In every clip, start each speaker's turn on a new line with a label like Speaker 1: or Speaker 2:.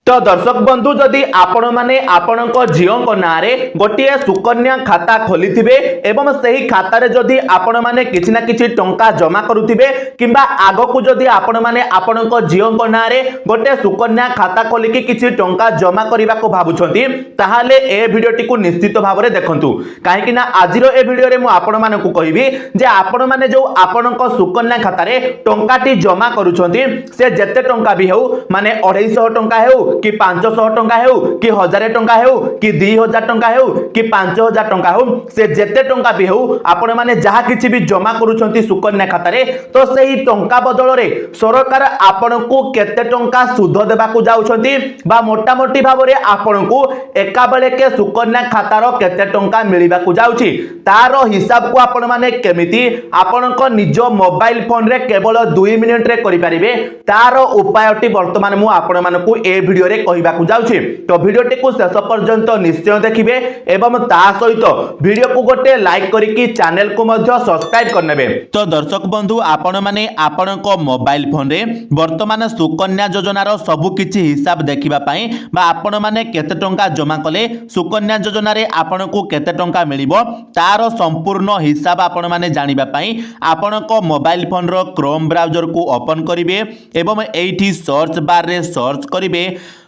Speaker 1: तो दर्शक बंधु जदि आपण माने आपणक झीओं नारे गोटे सुकन्या खाता खोली थिबे एवं सही खाता रे जदि आपण माने किछि ना किछि टंका जमा करूथिबे किंबा आगो को जदि आपण माने आपणक झीओं नारे गोटे सुकन्या खाता खोली कि किछि टंका जमा करबा को भाबुछंती ताहाले ए भिडियोटी को निश्चित भाव में देखंतु काहे कि ना आजिरो ए भिडियो रे मु आपण माने को कहबी जे आपण माने जो आपणक सुकन्या खाता रे टंकाटी जमा करूछंती से जते टंका भी हो माने 250 टंका हो कि 500 टंका हो कि 1000 टंका हो कि 2000 टंका हो कि 5000 टंका हो से जेते टंका भी हो आपण माने जहा किछि भी जमा करूछंती सुकन्या खाता रे तो सही टंका बदल रे सरकार आपण को केते टंका सुध देबा को जाउछंती बा मोटा मोटी भाव रे आपण को एका बेले के सुकन्या खाता रो केते टंका मिलिबा को जाउची तारो हिसाब को आपण माने केमिति आपण को निज मोबाइल फोन रे केवल 2 मिनिट रे करि परिबे तारो उपायटी वर्तमान मु आपण मानकू ए वीडियो रे कहिबा को जाउची तो वीडियोटी को शेष पर्यंत निश्चय देखिबे एवं ता सहित वीडियो को गोटे लाइक करिकि चैनल को मध्य सब्सक्राइब करनेबे। तो दर्शक बंधु आपण माने आपण को मोबाइल फोन रे वर्तमान सुकन्या योजना रो सब किछि हिसाब देखिबा पई बा आपण माने केते टंका जमा कले सुकन्या योजना रे आपण को केते टंका मिलिबो तारो संपूर्ण हिसाब आपण माने जानिबा पई आपण को मोबाइल फोन रो क्रोम ब्राउजर को ओपन करिवे एवं एठी सर्च बार रे सर्च करिवे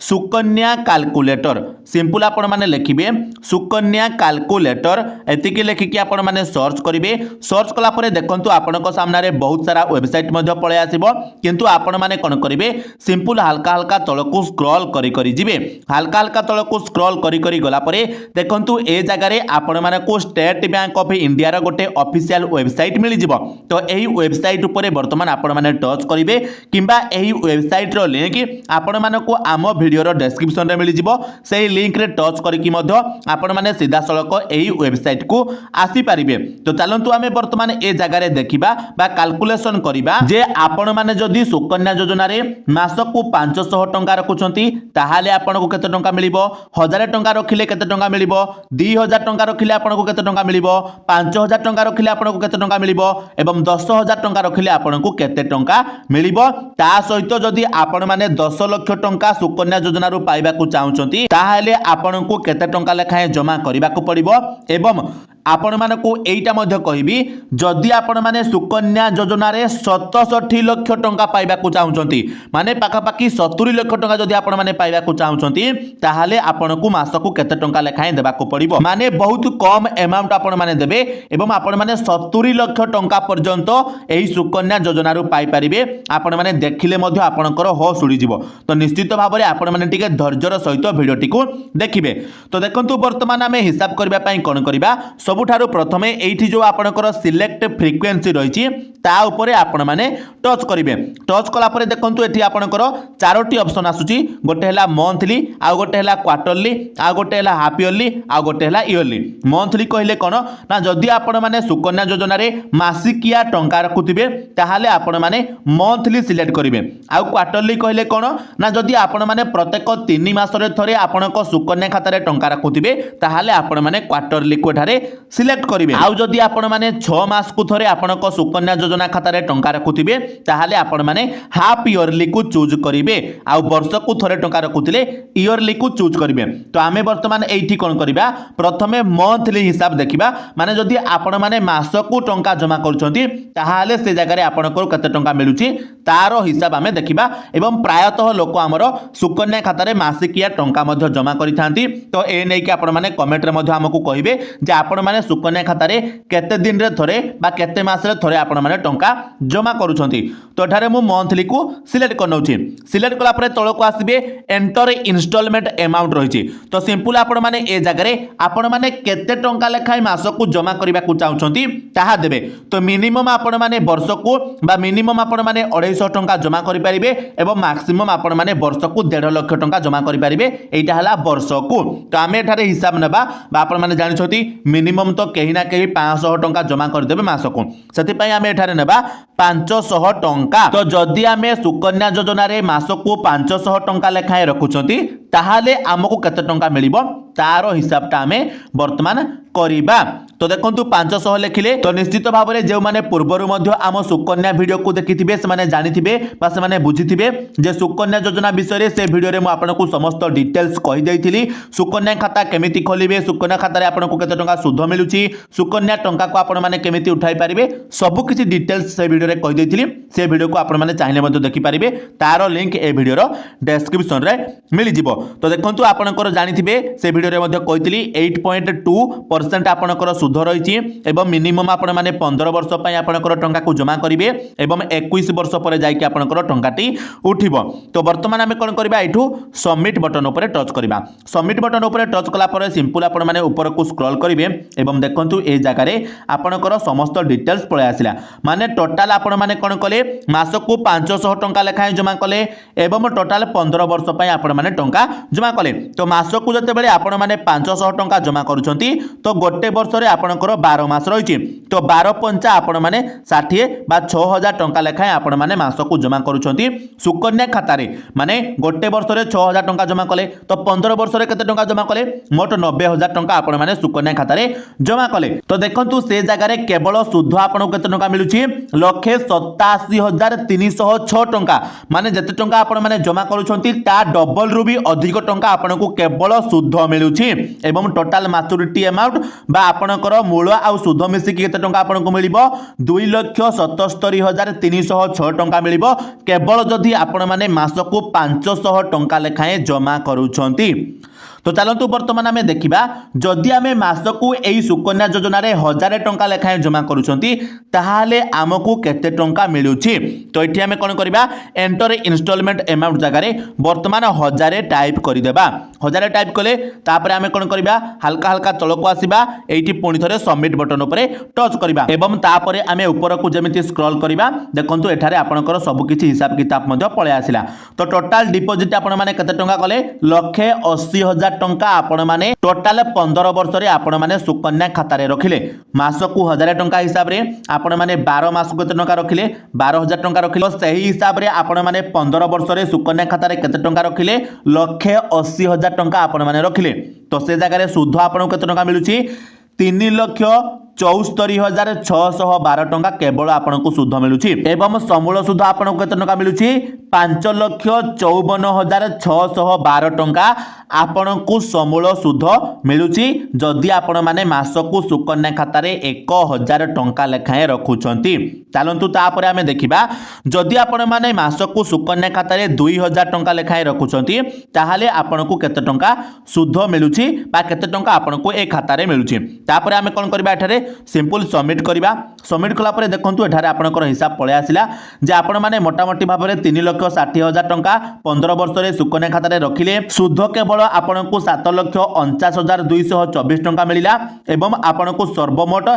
Speaker 1: सुकन्या कैलकुलेटर सिंपल आपण माने लिखिबे सुकन्या कैलकुलेटर एतिकी लेखिकी आपण माने सर्च करिवे सर्च कला परे देखंतु आपनको सामने रे बहुत सारा वेबसाइट मध्ये पळे आसीबो किंतु आपण माने कोन करिवे सिंपल हल्का हल्का तळकू स्क्रॉल करी करी जिवे हल्का हल्का तळकू स्क्रॉल करी करी गला परे देखंतु ए जगह रे आपण माने को स्टेट बैंक ऑफ इंडिया रा गोटे ऑफिशियल वेबसाइट मिलि जिवो तो एही वेबसाइट ऊपर वर्तमान आपण माने टच करिवे किंबा एही वेबसाइट रो लिंक आपण माने को आम वीडियो रो डिस्क्रिप्शन रे मिलि जिवो सेही लिंक रे टच करिकि मध्य आपण माने सीधा सळक एही वेबसाइट को आसी परिबे। तो चलंतु आमे वर्तमान ए जगह रे देखिबा बा कैलकुलेशन करिबा जे आपण माने जदी सुकन्या योजना रे मासकु 500 टंका रखुछंती ताहाले आपण को केते टंका मिलिबो 1000 टंका रखिले केते टंका मिलिबो 2000 टंका रखिले आपण को केते टंका मिलिबो 5000 टंका रखिले आपण को केते टंका मिलिबो एवं 10000 टंका रखिले आपण को केते टंका मिलिबो ता सहित जदी आपण माने 10 लाख टंका सुकन्या योजना रु पाइबा को चाहुचंती ताहाले आपण को केते टंका लेखाए जमा करिबा को पड़िबो एवं आपण मानकू एइटा मध्य कहिबी जदि आपण माने सुकन्या योजना रे 67 लाख टंका पाइबा को चाहुचंती माने पाखा पाखी 70 लाख टंका जदि आपण माने पाइबा को चाहुचंती ताहाले आपण को मासकू केते टंका लेखाए देबा को पड़िबो माने बहुत कम अमाउंट आपण माने देबे एवं आपण माने 70 लाख टंका पर्यंत एही सुकन्या योजना रु पाइ परिबे आपण माने देखिले मध्य आपणकर हो सुडी जिवो तो निश्चित भाव रे आपण माने टिके धैर्यर सहित भिडियोटी को देखिबे। तो देखंतु वर्तमान आमे हिसाब करबा पई कोन करबा सबुठारु प्रथमे एठी जो आपणकर सिलेक्ट फ्रीक्वेंसी रहिछि ता उपरे आपण माने टच करिवे टच कला परे देखंतु एठी आपणकर चारोटी ऑप्शन आसुची गोटे हला मंथली आ गोटे हला क्वार्टरली आ गोटे हला हाफ ईयरली आ गोटे हला ईयरली मंथली कहिले कोन ना जदि आपण माने सुकन्या योजना रे मासिकिया टंका रखुथिबे ताहाले आपण माने मंथली सिलेक्ट करिवे आ क्वार्टरली कहिले कोन ना जदि आपण माने प्रत्येक 3 मास रे थरे आपणक सुकन्या खाता रे टंका रखुथिबे ताहाले आपण माने क्वार्टरली कोठारे सिलेक्ट करिवे आ जदि आपण माने 6 मास को थरे आपणक सुकन्या योजना खाता रे टंका रखुथिबे ताहाले आपण माने हाफ ईयरली को चूज करिवे आ वर्ष को थरे टंका रखुथिले ईयरली को चूज करिवे। तो आमे वर्तमान एठी कोन करिबा प्रथमे मंथली हिसाब देखिबा माने जदि आपण माने मास को टंका जमा करूछंती ताहाले से जगह रे आपणक केते टंका मिलुची तारो हिसाब आमे देखिबा एवं प्रायतः लोक हमरो सुकन्या खाता रे मासिकिया टंका मध्य जमा करिथांती तो ए नै कि आपण माने कमेंट रे मध्य हमकु कहिबे जे आपण माने सुकन्या खाता रे केते दिन रे थरे बा केते मास रे थरे आपण माने टंका जमा करूछंती। तो एठारे मु मंथली को सिलेक्ट करनौछि सिलेक्ट कला परे तळ को आसीबे एंटर इंस्टॉलमेंट अमाउंट रहिछि तो सिंपल आपण माने ए जगह रे आपण माने केते टंका लेखाय मास को जमा करिबा को चाहुछंती ताहा देबे तो मिनिमम आपण माने वर्ष को बा मिनिमम आपण माने 250 टंका जमा करि परिबे एवं मैक्सिमम आपण माने वर्ष को 1.5 लाख टंका जमा करि परिबे एटा हला वर्ष को। तो आमे एठारे हिसाब नबा बा आपण माने जानि छथि मिनिमम तो केही ना केही 500 टंका जमा कर देबे मास को सेति पई आमे एठारे नबा 500 टंका। तो जदि आमे सुकन्या योजना रे मास को 500 टंका लेखाए रखुछंती ताहाले हमकु केते टंका मिलिबो तारो हिसाबटा आमे वर्तमान करिबा। तो देखंतु 500 लिखिले तो निश्चित भाव में जो माने पूर्वरु मध्य आम सुकन्या वीडियो को देखिथिबे से माने जानिथिबे बा से माने बुझिथिबे जे सुकन्या योजना विषय रे से वीडियो रे मु आपनको समस्त डिटेल्स कहि दैथिली। सुकन्या खाता केमिति खोलिबे, सुकन्या खाता रे आपनको केते टंका सुध मिलुची, सुकन्या टंका को आपण माने केमिति उठाई पारिबे, सब किछि डिटेल्स से वीडियो रे कहि दैथिली। से वीडियो को आपण माने चाहिले मध्य देखि पारिबे, तार लिंक ए वीडियो रो डिस्क्रिप्शन रे मिलि जिवो। तो देखंतु आपनकर जानिथिबे से वीडियो रे मध्य कहितली 8.2% आपनकर सुध रही एवं मिनिमम आपण माने 15 वर्ष पई आपनकर टंका को जमा करिवे एवं 21 वर्ष पर जाइके आपनकर टंकाटी उठिबो। तो वर्तमान आमे कोन करबा एठू सबमिट बटन ऊपर टच करबा। सबमिट बटन ऊपर टच कला पर सिंपल आपण माने ऊपर को स्क्रॉल करिवे एवं देखंतु ए जगह रे आपनकर समस्त डिटेल्स पळे आसिला। माने टोटल आपण माने कोन कले मास को 500 टंका लेखाय जमा कले एवं टोटल 15 वर्ष पई आपण माने टंका जमा कले। तो मास को जते बेले आपण माने 500 टंका जमा करूछंती तो गोटे वर्ष रे आपनकर 12 मास रही। तो 12 पंचा आपण माने 60 बा 6000 टंका लेखाय आपण माने मास को जमा करूछंती सुकन्या खाता रे। माने गोटे वर्ष रे 6000 टंका जमा कले तो 15 वर्ष रे केते टंका जमा कले मोट 90000 टंका आपण माने सुकन्या खाता रे जमा कले। तो देखंतु से जगह रे केवल सुध आपण केते टंका मिलुची 1,87,306 टंका। माने जते टंका आपण माने जमा करूछंती ता डबल रु भी अधिक टंका आपण को केवल सुध मिलुची एवं टोटल मैच्योरिटी अमाउंट बा आपणकर मूल आउ सुध मिसिक केते टंका आपनको मिलिबो 2,77,306 टंका मिलिबो केवल जदि आपण माने मासको 500 टंका लेखाए जमा करूछंती। तो चलतु वर्तमान आम देखा जदि आम मासकू यही सुकन्या योजना रे 1000 टंका लेखाएं जमा करूछंती ताहाले आमको केते टंका मिलुची। तो एठी आम कोन करबा एंटर इंस्टॉलमेंट अमाउंट जगह रे वर्तमान 1000 टाइप कर देबा। 1000 टाइप कले तापर आम कोन करबा हल्का हल्का तळको आसीबा एठी पुणी थरे सबमिट बटन ऊपर टच करबा एवं तापर आम ऊपर को जेमिति स्क्रॉल करबा। देखंतु एठारे आपनकर सब किछि हिसाब किताब मध्ये पळे आसिला। तो टोटल डिपॉजिट आपण माने केते टंका कले 1,80,000 टंका आपण माने टोटल 15 वर्ष रे आपण माने सुकन्या खाता रे रखिले। मासकू 1000 टंका हिसाब रे आपण माने 12 मास को केते टंका रखिले 12000 टंका रखिले। सही हिसाब रे आपण माने 15 वर्ष रे सुकन्या खाता रे केते टंका रखिले 1,80,000 टंका आपण माने रखिले। तो से जगह रे सुध आपण केते टंका मिलुची 3,74,612 टंका केवल आपको सुध मिलुची एवं समूल सुध आपको केते टंका मिलुची 5,54,612 टंका आपको समूल सुध मिलुची जदि आपण माने मासकू सुकन्या खाता रे 1,000 टंका लेखाएं रखुछंती। चलंतु तापर आमे देखिबा जदि आपण माने मासकू सुकन्या खाता रे 2,000 टंका लेखाएं रखुछंती ताहाले आपनको केते टंका सुध मिलुची बा केते टंका आपनको ए खाता रे मिलुची। तापर आमे कोन करबा एठारे सिंपल सबमिट करबा। सबमिट कला परे देखंतु एठारे आपनकर हिसाब पळे आसिला जे आपण माने मोटा मोटी भाव में 3,60,000 टंका 15 वर्ष रे सुकन्या खाता रे रखिले सुध केवल आपनको 7,49,224 टंका मिलिला एवं आपनको सर्वमोट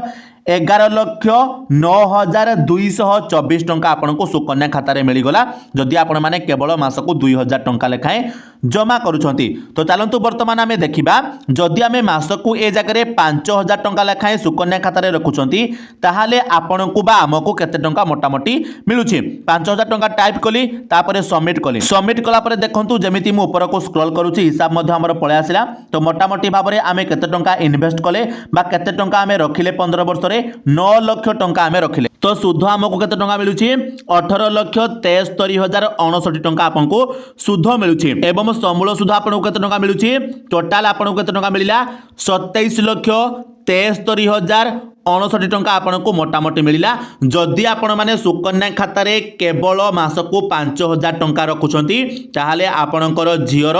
Speaker 1: 11,09,224 टंका आपनको सुकन्या खाता रे मिलिगला जदि आपण माने केवल मासको 2,000 टंका लेखाएं जमा करूछंती। तो चलंतु वर्तमान आमे देखिबा जदि आमे मासको ए जगह रे 5,000 टंका लेखाएं सुकन्या खाता रे रखुछंती ताहाले आपनको बा हमको केते टंका मोटा मोटी मिलुची 5,000 टंका टाइप कली तापरे सबमिट कली। सबमिट कला परे देखंतु जेमिति मु ऊपर को स्क्रॉल करूची हिसाब मध्ये हमर पळे आसिला। तो मोटा मोटी भाव में आमे केते टंका इन्वेस्ट कले बा केते टंका आमे रखिले 15 वर्ष रे 9 लाख टंका आमे रखिले। तो सुध हमको केते टंका मिलुची 18,73,059 टंका आपनको सुध मिलुची एवं समूल सुध आपनको केते टंका मिलुची टोटल आपनको केते टंका मिलिला 27,73,059 टंका आपनको मोटा मोटी मिलिला जदि आपण माने सुकन्या खाता रे केवल मासको 5,000 टंका रखुछंती ताहाले आपणकर झियर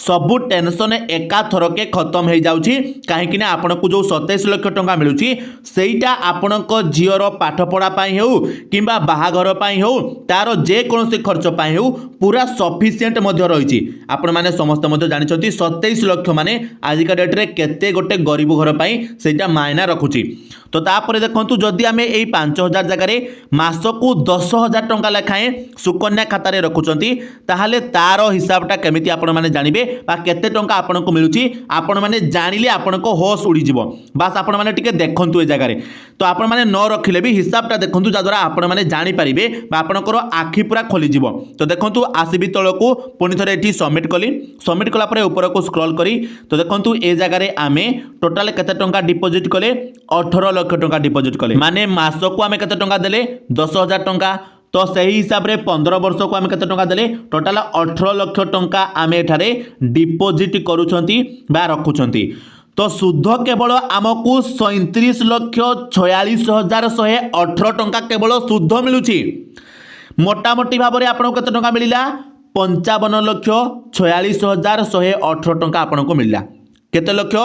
Speaker 1: सबु टेंशन एका थरके खत्म हे जाउची काहे कि ना आपनको जो 27 लाख टंका मिलुची सेइटा आपणक झियर पाठ पढ़ा पई हेउ किबा बाहाघर पई हेउ तार जे कोनोसी खर्च पई हेउ पूरा सफिशिएंट मध्ये रहिची। आपण माने समस्त मध्ये जानिछंती 27 लाख माने आजिका डेट रे केते गोटे गरीब घर पई सेटा मायना रखुची। तो तापर देखंतु जदि आमे एई 5000 जगार मासकू 10000 टंका लेखाएं सुकन्या खाता रे रखुचंती ताहाले तार हिसाबटा केमिति आपण माने जानिबे बा केते टंका आपनको मिलुची आपण माने जानिले आपनको होश उड़ी जिवो बस आपण माने टिके देखंतु ए जगार तो आपण माने न रखिले भी हिसाबटा देखंतु जा द्वारा आपण माने जानि परिबे बा आपनकर आखि पूरा खोली जिवो तो देखंतु आसीबी तळको पुनी थरे एठी सबमिट कला परे ऊपर को स्क्रॉल करी तो देखंतु ए जगार आमे टोटल केते टंका डिपॉजिट कले 18 लाख टंका डिपॉजिट कले माने मासको आमे केते टंका देले 10000 टंका तो सही हिसाब रे 15 वर्ष को आमे केते टंका देले टोटल 18 लाख टंका आमे एठारे डिपॉजिट करूछंती बा रखुछंती तो शुद्ध केवल आमको 37,46,118 टंका केवल शुद्ध मिलुची मोटामोटी भाव में आपको केते टंका मिलिला 55,46,118 टंका आपको मिलला केते लक्ष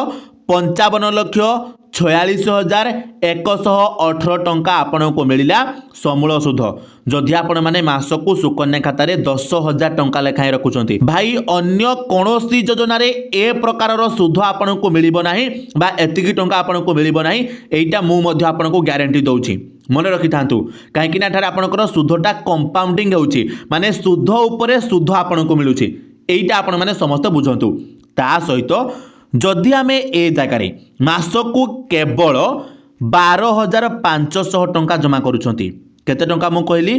Speaker 1: 55,46,118 टंका आपको मिलला समूल सुध जदि आपण माने मासकू सुकन्या खाता रे 10,000 टंका लेखाएं रखुचंती भाई अन्य कोनोसी योजना रे ए प्रकार रो सुध आपनको मिलिबो नाही बा एतिकी टंका आपनको मिलिबो नाही एटा मु मध्ये आपनको ग्यारंटी दउची मन रखि थांतु काहे कि ना ठारे आपनकर सुधटा कंपाउंडिंग होउची माने सुध उपरे सुध आपनको मिलुची एटा आपण माने समस्त बुझंतु ता सहित जदि आमे ए जगारे मासकू केवल 12,500 टंका जमा करूछंती केते टंका मु कहली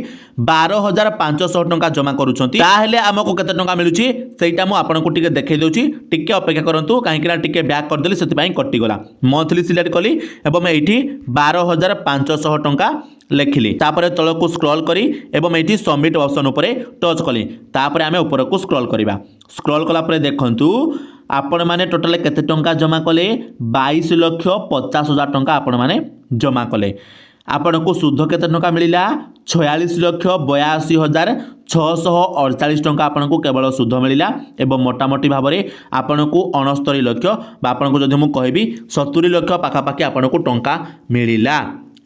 Speaker 1: 12,500 टंका जमा करूछंती ताहेले हमको केते टंका मिलुची सेटा मु आपनको टिके देखै दोची टिके अपेक्षा करंतु काहे कि ना टिके बैक कर देली सेति पई कटि गला मंथली सिलेक्ट कली एवं एठी 12,500 टंका लेखिली तापर तळको स्क्रॉल करी एवं एठी सबमिट ऑप्शन उपरे टच कली तापर आमे ऊपर को स्क्रॉल करिबा स्क्रॉल कला परे देखंतु आपण माने टोटल केते टंका जमा कले 22,50,000 टंका आपण माने जमा कले आपनको शुद्ध केते टंका मिलिला 46,82,648 टंका आपनको केवल शुद्ध मिलिला एवं मोटामोटी भाव में आपनको 69 लाख बा आपनको जदि मु कहबी 70 लाख पाखापाखि आपनको टंका मिलिला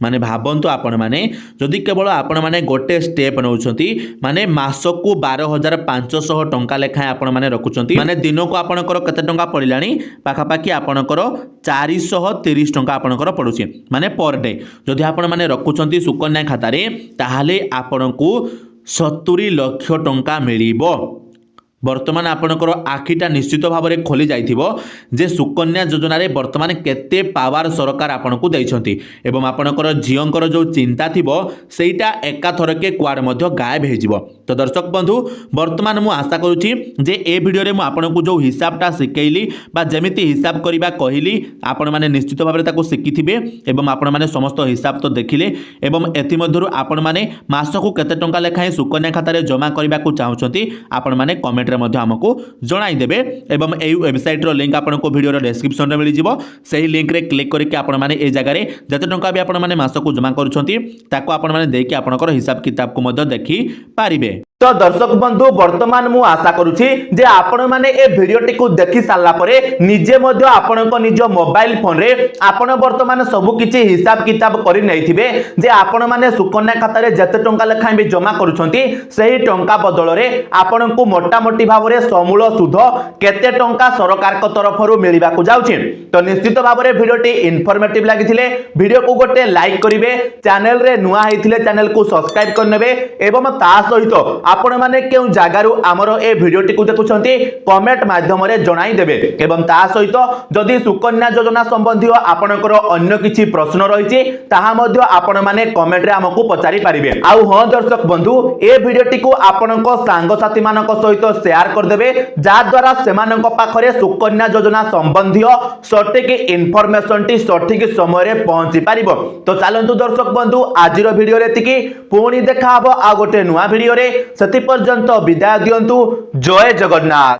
Speaker 1: माने भाबंतु आपण माने जदि केवल आपण माने गोटे स्टेप नउछंती माने मासकू 12,500 टंका लेखा आपण माने रखुचंती माने दिन को आपणकर केते टंका पड़िलानी पाखापाखि आपणकर 430 टंका आपणकर पड़ुची माने पर डे जदि आपण माने रखुचंती सुकन्या खाता रे ताहाले आपणकू 70 लाख टंका मिलिबो वर्तमान आपणकर आखिटा निश्चित भाव में खोली जाइथिबो जे सुकन्या योजना रे वर्तमान केते पावर सरकार आपनको दैछंती एवं आपणकर झियंकर जो चिंता थिबो सेटा एका थरके क्वाड मध्य गायब हे जिवो तो दर्शक बंधु वर्तमान मु आशा करूची जे ए वीडियो रे मु आपनको जो हिसाबटा सिकेइली बा जेमिति हिसाब करिबा कहिली आपण माने निश्चित भाव में ताको सिकिथिबे एवं आपण माने समस्त हिसाब तो देखिले एवं एथि मध्यरु आपण माने मासकू केते टंका लेखाए सुकन्या खाता रे जमा करिबा को चाहुचंती आपण माने कमेंट हमको जणाई देबे एवं ए वेबसाइट रो लिंक आपनको वीडियो रो डिस्क्रिप्शन रे मिली जिवो सही लिंक रे क्लिक करके आपण माने ए जगह रे जते टंका भी आपण माने मासको जमा करूछंती ताको आपण माने देकी आपनकर हिसाब किताब को मध्य देखि पारिबे तो दर्शक बंधु वर्तमान मु आशा करूची जे आपण माने ए वीडियो टिकु देखि साला परे निजे मध्य आपनको निज मोबाइल फोन रे आपण वर्तमान सब किछि हिसाब किताब करि नैथिबे जे आपण माने सुकन्या खाता रे जते टंका लेखाय भी जमा करूछंती सही टंका बदल रे आपनको मोटा मोटी भाव रे समूल सुध केते टंका सरकार को तरफ रु मिलिबा को जाउछि तो निश्चित भाव रे वीडियोटी इन्फॉर्मेटिव लागिथिले वीडियो को गोटे लाइक करिवे चैनल रे नुआ हेथिले चैनल को सब्सक्राइब करनेबे एवं ता सहित आपण माने केउ जागारु हमर ए वीडियोटी को देखुछंती कमेंट माध्यम रे जणाई देबे एवं ता सहित जदि सुकन्या योजना संबंधी आपनकर अन्य किछि प्रश्न रहिछि ताहा मध्ये आपण माने कमेंट रे हमकु पचारि पारिबे आउ हां दर्शक बंधु ए वीडियोटी को आपनको सांग साथी मानक सहित शेयर कर देबे जा द्वारा सेमानक पाखरे सुकन्या योजना संबंधी सटीक इन्फॉर्मेशन टी सटीक समय रे पहुंची पारिबो तो चलंतु दर्शक बंधु आजिर वीडियो रे तिकी पुणी देखा हबो आ गोटे नुआ वीडियो रे सेति पर्यंत विदाय दियंतु जय जगन्नाथ।